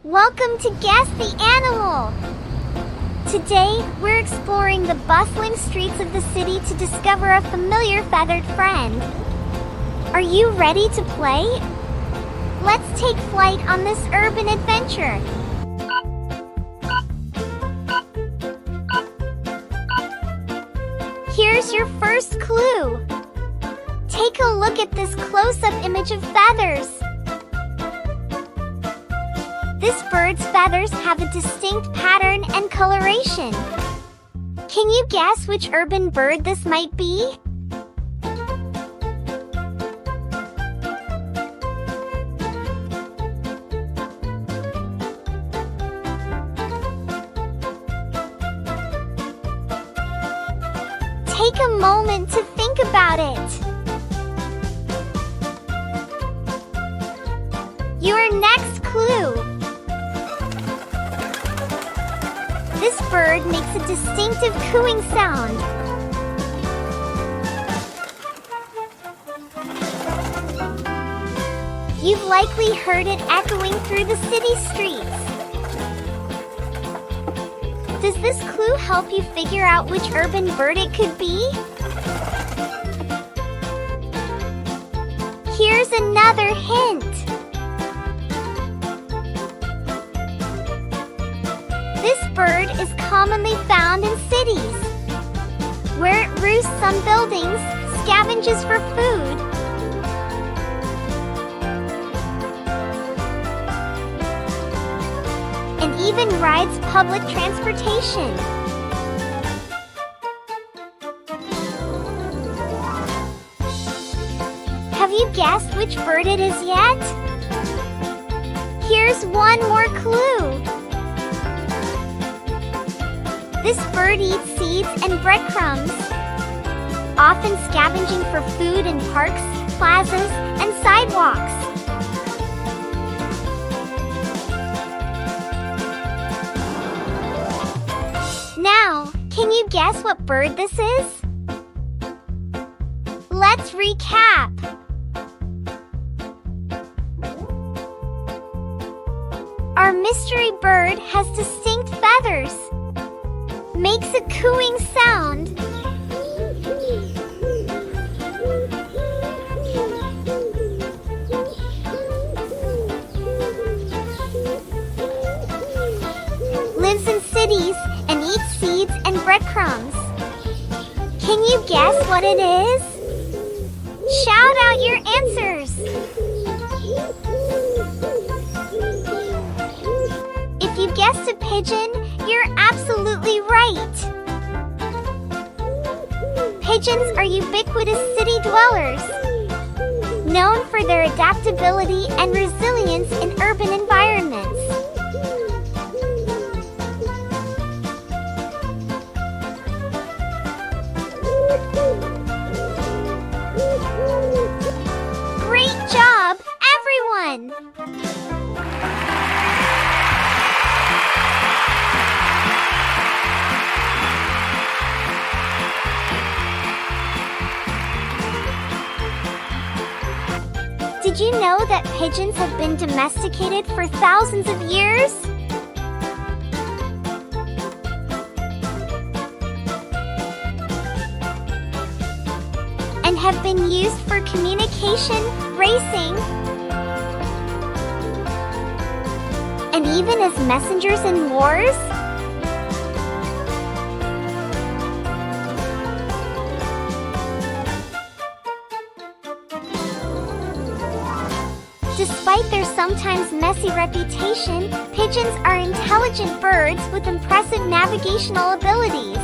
Welcome to Guess the Animal! Today, we're exploring the bustling streets of the city to discover a familiar feathered friend. Are you ready to play? Let's take flight on this urban adventure. Here's your first clue. Take a look at this close-up image of feathers. This bird's feathers have a distinct pattern and coloration. Can you guess which urban bird this might be? Take a moment to think about it. Your next clue. This bird makes a distinctive cooing sound. You've likely heard it echoing through the city streets. Does this clue help you figure out which urban bird it could be? Here's another hint. This bird is commonly found in cities, where it roosts on buildings, scavenges for food, and even rides public transportation. Have you guessed which bird it is yet? Here's one more clue. This bird eats seeds and breadcrumbs, often scavenging for food in parks, plazas, and sidewalks. Now, can you guess what bird this is? Let's recap. Our mystery bird has distinct feathers, makes a cooing sound, lives in cities and eats seeds and breadcrumbs. Can you guess what it is? Shout out your answers! If you guessed a pigeon, you're absolutely right! Pigeons are ubiquitous city dwellers, known for their adaptability and resilience in urban environments. Great job, everyone! Did you know that pigeons have been domesticated for thousands of years? And have been used for communication, racing, and even as messengers in wars? Despite their sometimes messy reputation, pigeons are intelligent birds with impressive navigational abilities.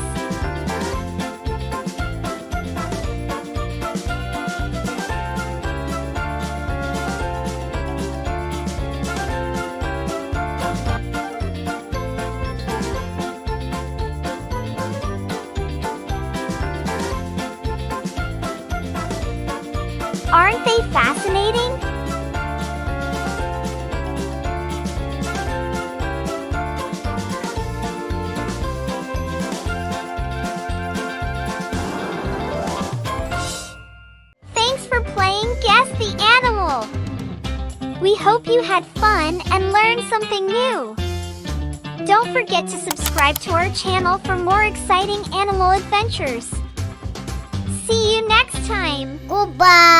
Aren't they fascinating? Thanks for playing Guess the Animal! We We hope you had fun and learned something new. Don't forget to subscribe to our channel for more exciting animal adventures. See you next time. Goodbye.